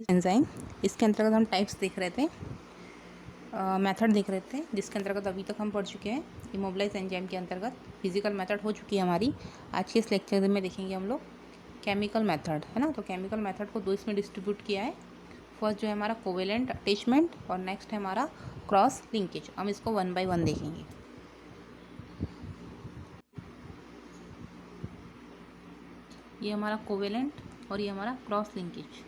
Enzyme, इसके अंतर्गत हम टाइप्स देख रहे थे, मेथड देख रहे थे, जिसके अंतर्गत अभी तक हम पढ़ चुके हैं। इमोबिलाइज एंजाइम के अंतर्गत फिजिकल मेथड हो चुकी है हमारी। आज के इस लेक्चर में देखेंगे हम लोग केमिकल मेथड, है ना। तो केमिकल मेथड को दो इसमें डिस्ट्रीब्यूट किया है। फर्स्ट जो है हमारा कोवेलेंट अटैचमेंट और नेक्स्ट है हमारा क्रॉस लिंकेज। हम इसको वन बाय वन देखेंगे। ये हमारा कोवेलेंट और ये हमारा क्रॉस लिंकेज।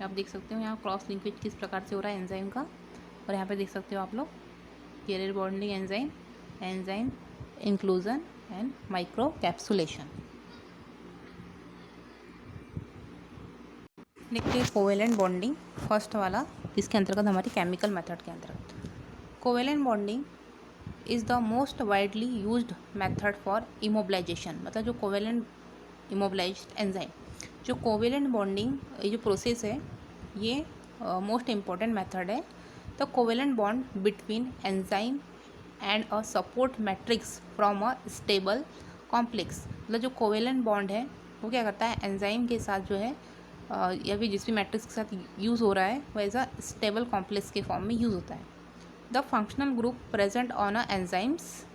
आप देख सकते हो यहाँ क्रॉस लिंकेज किस प्रकार से हो रहा है एंजाइम का। और यहाँ पे देख सकते हो आप लोग carrier bonding enzyme, enzyme inclusion and micro capsulation. देखते हैं कोवेलेंट बॉन्डिंग फर्स्ट वाला, इसके अंतर्गत हमारी केमिकल मेथड के अंतर्गत। Covalent bonding is the most widely used method for immobilization. मतलब जो कोवेलेंट इमोबिलाइज्ड एंजाइम, जो कोवेलेंट बॉन्डिंग ये जो प्रोसेस है ये मोस्ट इम्पॉर्टेंट मेथड है। The covalent bond between enzyme and a support matrix from a stable complex. मतलब जो कोवेलेंट बॉन्ड है वो क्या करता है, एंजाइम के साथ जो है या फिर जिस भी मैट्रिक्स के साथ यूज़ हो रहा है वो एज अ स्टेबल कॉम्प्लेक्स के फॉर्म में यूज़ होता है। The functional group present on a enzymes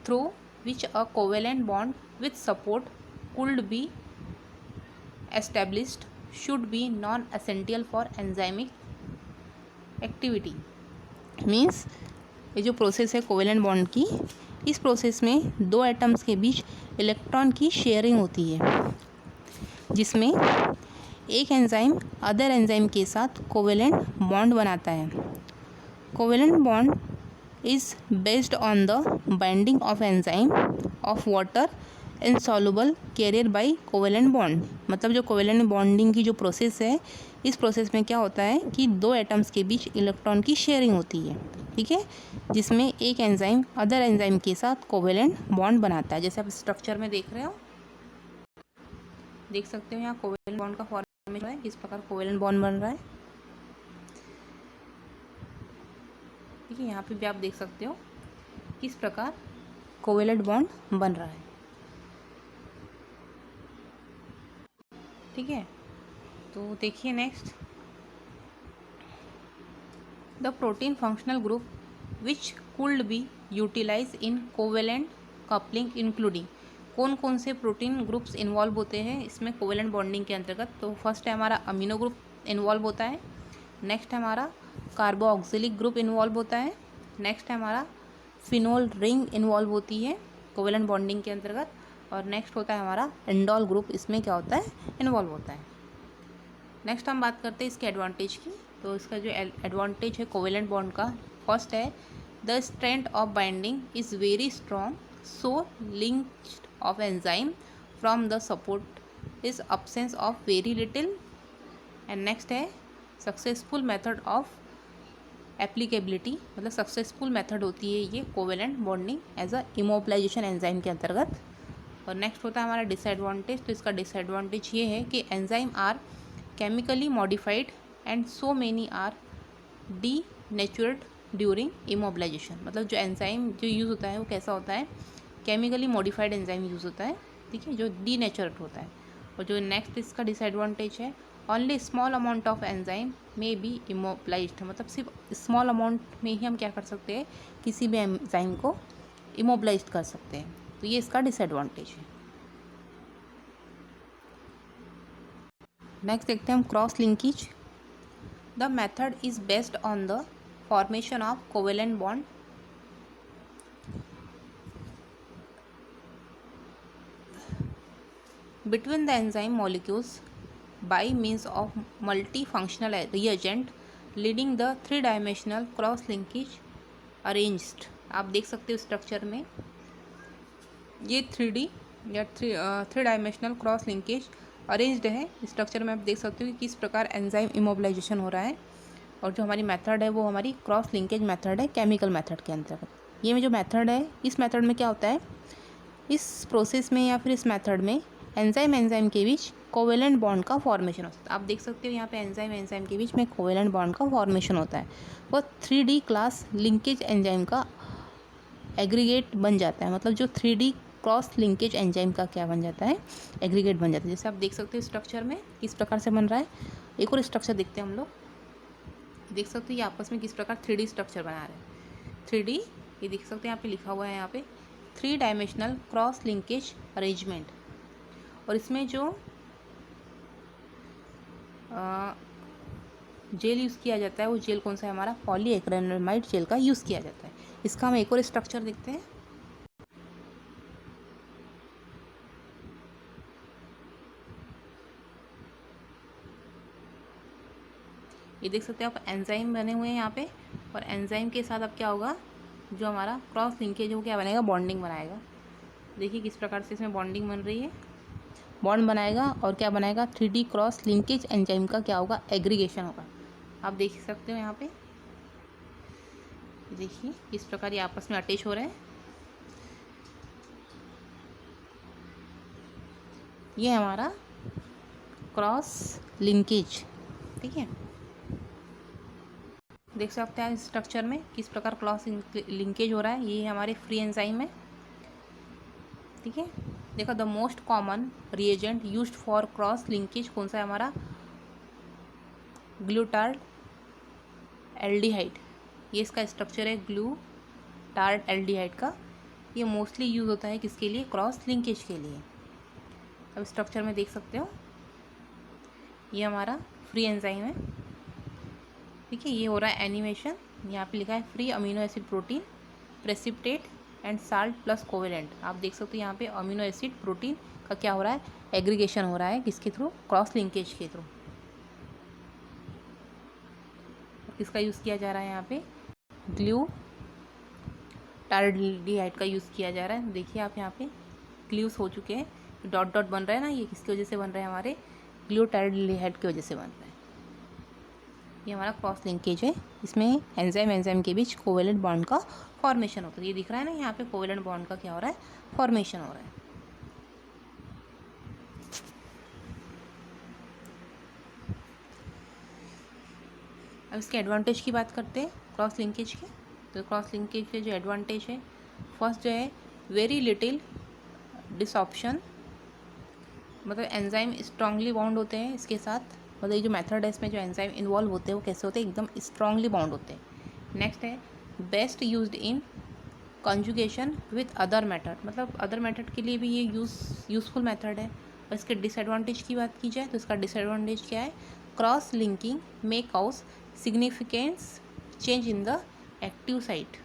through which a covalent bond with support could be established should be non-essential for enzymic activity। Means ये जो प्रोसेस है covalent bond की, इस process में दो एटम्स के बीच इलेक्ट्रॉन की शेयरिंग होती है, जिसमें एक एंजाइम अदर एंजाइम के साथ कोवेलेंट बॉन्ड बनाता है। Covalent bond is based on the binding of enzyme of water insoluble carrier by covalent bond. मतलब जो कोवेलेंट बॉन्डिंग की जो प्रोसेस है, इस प्रोसेस में क्या होता है कि दो एटम्स के बीच इलेक्ट्रॉन की शेयरिंग होती है, ठीक है, जिसमें एक एंजाइम अदर एंजाइम के साथ कोवेलेंट बॉन्ड बनाता है। जैसे आप स्ट्रक्चर में देख रहे हो, देख सकते हो यहाँ कोवेलेंट बॉन्ड का फॉर्मेशन है, किस प्रकार कोवेलेंट बॉन्ड बन रहा है, ठीक है। यहाँ पे भी आप देख सकते हो किस प्रकार कोवेलेंट बॉन्ड बन रहा है, ठीक है। तो देखिए next, the protein functional group which could be utilize in covalent coupling including. कौन कौन से प्रोटीन ग्रुप्स इन्वॉल्व होते हैं इसमें कोवेलेंट बॉन्डिंग के अंतर्गत। तो फर्स्ट है हमारा अमीनो ग्रुप इन्वॉल्व होता है, नेक्स्ट है हमारा कार्बोक्सिलिक ग्रुप इन्वॉल्व होता है, नेक्स्ट है हमारा फिनोल रिंग इन्वॉल्व होती है कोवेलेंट बॉन्डिंग के अंतर्गत, और नेक्स्ट होता है हमारा इंडोल ग्रुप, इसमें क्या होता है, इन्वॉल्व होता है। नेक्स्ट हम बात करते हैं इसके एडवांटेज की। तो इसका जो एडवांटेज है कोवेलेंट बॉन्ड का, फर्स्ट है the strength of binding is very strong, so linked of enzyme from the support is absence of very little. And next है सक्सेसफुल मेथड ऑफ एप्लीकेबिलिटी। मतलब सक्सेसफुल मेथड होती है ये covalent bonding as a immobilization enzyme के अंतर्गत। और next होता है हमारा डिसएडवांटेज। तो इसका डिसएडवांटेज ये है कि enzyme are chemically modified and so many are denatured during immobilization। मतलब जो एंजाइम जो यूज़ होता है वो कैसा होता है, केमिकली मॉडिफाइड एंजाइम यूज़ होता है, ठीक है, जो डीनेचर्ड होता है। और जो नेक्स्ट इसका डिसएडवांटेज है, only small amount of enzyme may be immobilized. मतलब सिर्फ स्मॉल अमाउंट में ही हम क्या कर सकते हैं, किसी भी एंजाइम को इमोबिलाइज्ड कर सकते हैं। तो ये इसका डिसएडवांटेज है। नेक्स्ट देखते हैं हम cross linkage. The method is based on the formation of covalent bond between the enzyme molecules bye means of multi functional reagent leading the three dimensional cross linkage arranged. आप देख सकते हो structure में ये 3D या three dimensional cross linkage arranged है। Structure में आप देख सकते हो कि किस प्रकार एंजाइम इमोबिलाइजेशन हो रहा है। और जो हमारी मेथड है वो हमारी क्रॉस लिंकेज मेथड है केमिकल मेथड के अंतर्गत। ये जो मेथड है, इस मेथड में क्या होता है, इस प्रोसेस में या फिर इस मेथड में एंजाइम के बीच कोवेलेंट बॉन्ड का फॉर्मेशन होता है। आप देख सकते हो यहाँ पे एंजाइम के बीच में कोवेलेंट बॉन्ड का फॉर्मेशन होता है। वो 3D क्लास लिंकेज एंजाइम का एग्रीगेट बन जाता है। मतलब जो 3D क्रॉस लिंकेज एंजाइम का क्या बन जाता है, एग्रीगेट बन जाता है। जैसे आप देख सकते हो स्ट्रक्चर में किस प्रकार से बन रहा है। एक और स्ट्रक्चर देखते हैं हम लोग, देख सकते हो ये आपस में किस प्रकार 3D स्ट्रक्चर बना रहे हैं। 3D ये देख सकते हैं यहाँ पे लिखा हुआ है, यहाँ पे 3 डायमेंशनल क्रॉस लिंकेज अरेंजमेंट। और इसमें जो जेल यूज़ किया जाता है वो जेल कौन सा है, हमारा पॉलीएक्रिलामाइड जेल का यूज़ किया जाता है। इसका हम एक और स्ट्रक्चर देखते हैं। ये देख सकते हो आप एंजाइम बने हुए हैं यहाँ पे, और एंजाइम के साथ अब क्या होगा, जो हमारा क्रॉस लिंकेज हो क्या बनेगा, बॉन्डिंग बनाएगा। देखिए किस प्रकार से इसमें बॉन्डिंग बन रही है, बॉन्ड बनाएगा और क्या बनाएगा, 3D क्रॉस लिंकेज एंजाइम का क्या होगा, एग्रीगेशन होगा। आप देख सकते हो यहाँ पे, देखिए किस प्रकार ये आपस में अटैच हो रहे हैं। ये हमारा क्रॉस लिंकेज, ठीक है। देख सकते हैं स्ट्रक्चर में किस प्रकार क्रॉस लिंकेज हो रहा है। ये हमारे फ्री एंजाइम है, ठीक है। देखो the most common reagent used for cross linkage कौन सा है, हमारा ग्लूटार्ड एल्डिहाइड। ये इसका स्ट्रक्चर है ग्लूटार्ड एल्डिहाइड का। ये मोस्टली यूज़ होता है किसके लिए, क्रॉस लिंकेज के लिए। अब स्ट्रक्चर में देख सकते हो ये हमारा फ्री एंजाइम है, ठीक है। ये हो रहा है एनिमेशन, यहाँ पे लिखा है free amino acid protein precipitate and salt plus covalent. आप देख सकते हो यहाँ पे अमीनो एसिड प्रोटीन का क्या हो रहा है, एग्रीगेशन हो रहा है किसके थ्रू, क्रॉस लिंकेज के थ्रू। किसका यूज़ किया जा रहा है यहाँ पे, ग्लूटार्डिहाइड का यूज़ किया जा रहा है। देखिए आप यहाँ पे ग्लूस हो चुके हैं, डॉट डॉट बन रहा है ना, ये किसकी वजह से बन रहा है, हमारे ग्लूटार्डिहाइड की वजह से बन रहा है। ये हमारा क्रॉस लिंकेज है, इसमें एंजाइम के बीच कोवेलेंट बॉन्ड का फॉर्मेशन होता है। ये दिख रहा है ना यहाँ पे, कोवेलेंट बॉन्ड का क्या हो रहा है, फॉर्मेशन हो रहा है। अब इसके एडवांटेज की बात करते हैं क्रॉस लिंकेज के। तो क्रॉस लिंकेज के जो एडवांटेज है, फर्स्ट जो है वेरी लिटिल डिसऑप्शन, मतलब एंजाइम स्ट्रांगली बाउंड होते हैं इसके साथ। मतलब ये जो मेथड है इसमें जो एंजाइम इन्वॉल्व होते हैं वो कैसे होते हैं, एकदम स्ट्रांगली बाउंड होते हैं। नेक्स्ट है best used in conjugation with other method, मतलब अदर मेथड के लिए भी ये यूज़फुल मेथड है। और इसके डिसएडवांटेज की बात की जाए तो इसका डिसएडवांटेज क्या है, cross linking may cause significance change in the active site,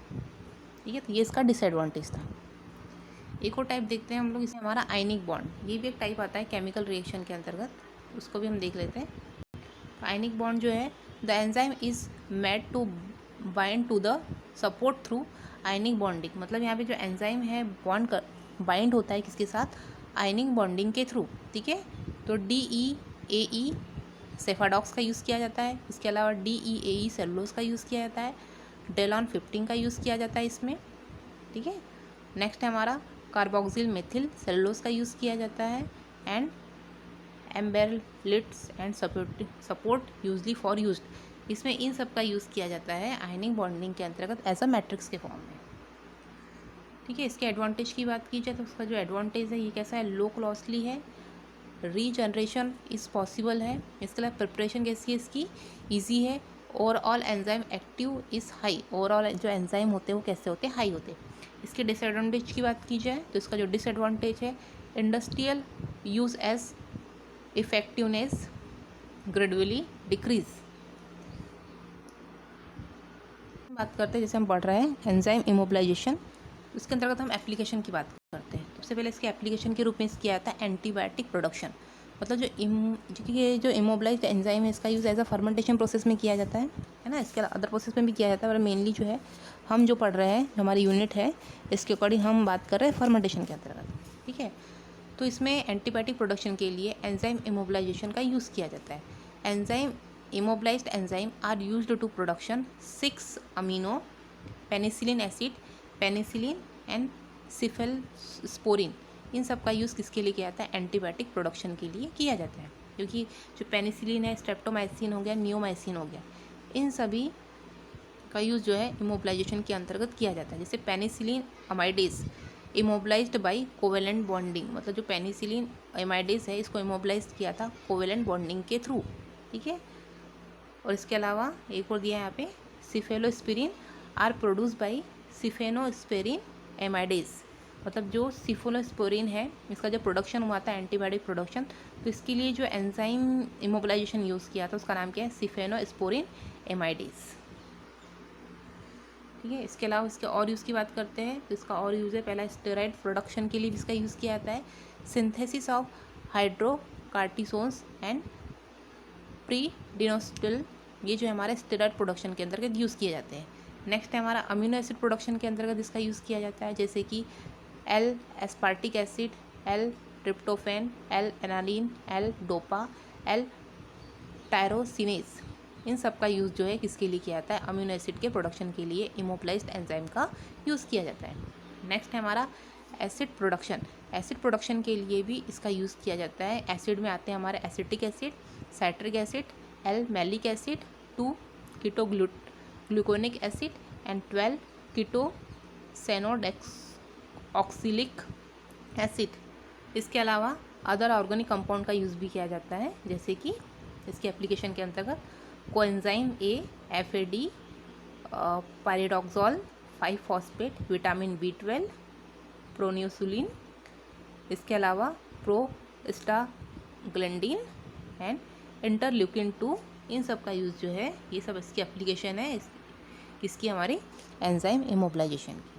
ठीक है। तो ये इसका डिसएडवांटेज था। एक और टाइप देखते हैं हम लोग, इसमें हमारा आयनिक बॉन्ड, ये भी एक टाइप आता है केमिकल रिएक्शन के अंतर्गत, उसको भी हम देख लेते हैं। तो आयनिक बॉन्ड जो है, the enzyme is made to bind to the support through ionic bonding, मतलब यहाँ पे जो एंजाइम है बॉन्ड कर बाइंड होता है किसके साथ, आयनिक बॉन्डिंग के थ्रू, ठीक है। तो DEAE सेफाडॉक्स का यूज़ किया जाता है, इसके अलावा DEAE सेलुलोज का यूज़ किया जाता है, डेलॉन 15 का यूज़ किया जाता है इसमें, ठीक है। नेक्स्ट है हमारा कार्बोक्सिल मेथिल सेलुलोज का यूज़ किया जाता है, and Amberlites and support usually for used, इसमें इन सब का यूज़ किया जाता है आयनिक बॉन्डिंग के अंतर्गत एज अ मैट्रिक्स के फॉर्म में, ठीक है। इसके एडवांटेज की बात की जाए तो उसका जो एडवांटेज है ये कैसा है, लो कॉस्टली है, रीजनरेशन इज़ पॉसिबल है, इसके अलावा प्रिपरेशन कैसी है इसकी, ईजी है, overall enzyme active is high, overall जो एंजाइम होते हैं वो कैसे होते हैं, हाई होते हैं। इसके डिसएडवांटेज की बात की जाए तो इसका जो डिसएडवांटेज है, industrial use as effectiveness gradually decrease. बात करते हैं जैसे हम पढ़ रहे हैं एंजाइम इमोबिलाइजेशन, उसके अंतर्गत हम एप्लीकेशन की बात करते हैं। सबसे पहले इसके एप्लीकेशन के रूप में किया जाता है एंटीबायोटिक प्रोडक्शन, मतलब जो इमोबिलाइज्ड एंजाइम है इसका use as a fermentation process में किया जाता है ना। इसके अदर प्रोसेस में भी किया जाता है, पर मेनली जो है हम जो पढ़ रहे हैं, जो हमारी यूनिट है इसके अकॉर्डिंग हम बात कर रहे हैं फर्मेंटेशन के अंतर्गत, ठीक है। तो इसमें एंटीबायोटिक प्रोडक्शन के लिए एंजाइम इमोबिलाइजेशन का यूज़ किया जाता है। Enzyme immobilized enzyme are used to production 6 amino penicillin acid, penicillin and cephalosporin, इन सब का यूज़ किसके लिए किया जाता है, एंटीबायोटिक प्रोडक्शन के लिए किया जाता है। क्योंकि जो पेनिसिलिन है, स्ट्रेप्टोमाइसिन हो गया, नियोमाइसिन हो गया, इन सभी का यूज़ जो है इमोबिलाइजेशन के अंतर्गत किया जाता है। जैसे पेनिसिलिन अमाइडेज, इमोबलाइज्ड बाय कोवेलेंट बॉन्डिंग, मतलब जो पेनिसिलिन एमाइडेज है इसको इमोबलाइज किया था कोवेलेंट बॉन्डिंग के थ्रू, ठीक है। और इसके अलावा एक और दिया है यहाँ पे, सिफेलोस्पिरिन आर प्रोड्यूस बाय सिफेनोस्पिरिन एमाइडेज, मतलब जो सिफेलोस्पिरिन है इसका जो प्रोडक्शन हुआ था एंटीबायोटिक प्रोडक्शन, तो इसके लिए जो एंजाइम इमोबलाइजेशन यूज़ किया था उसका नाम क्या है, सिफेनोस्पोरिन एमाइडेज, ठीक है। इसके अलावा इसके और यूज़ की बात करते हैं तो इसका और यूज़ है, पहला स्टेरॉइड प्रोडक्शन के लिए भी इसका यूज़ किया जाता है, सिंथेसिस ऑफ हाइड्रोकार्टिसोन्स एंड प्रीडिनोस्टिल, ये जो हमारे स्टेरॉइड प्रोडक्शन के अंतर्गत यूज़ किए जाते हैं। नेक्स्ट है हमारा अमीनो एसिड प्रोडक्शन के अंतर्गत इसका यूज़ किया जाता है, जैसे कि L aspartic acid, L tryptophan, L alanine, L dopa, L tyrosinase, इन सब का यूज़ जो है किसके लिए किया जाता है, अमीनो एसिड के प्रोडक्शन के लिए इमोबलाइज्ड एंजाइम का यूज़ किया जाता है। नेक्स्ट है हमारा एसिड प्रोडक्शन, एसिड प्रोडक्शन के लिए भी इसका यूज़ किया जाता है। एसिड में आते हैं हमारे acetic acid, citric acid, L malic acid, 2 keto gluconic acid and 12 keto सेनोडेक्सऑक्सिलिक एसिड। इसके अलावा अदर ऑर्गेनिक कंपाउंड का यूज़ भी किया जाता है, जैसे कि इसके एप्लीकेशन के अंतर्गत coenzyme A, FAD, pyridoxol phosphate, vitamin B12, proinsulin, इसके अलावा प्रोस्टाग्लैंडिन एंड इंटरल्यूकिन 2, इन सब का यूज़ जो है, ये सब इसकी एप्लीकेशन है किसकी, हमारी एंजाइम इमोबलाइजेशन की।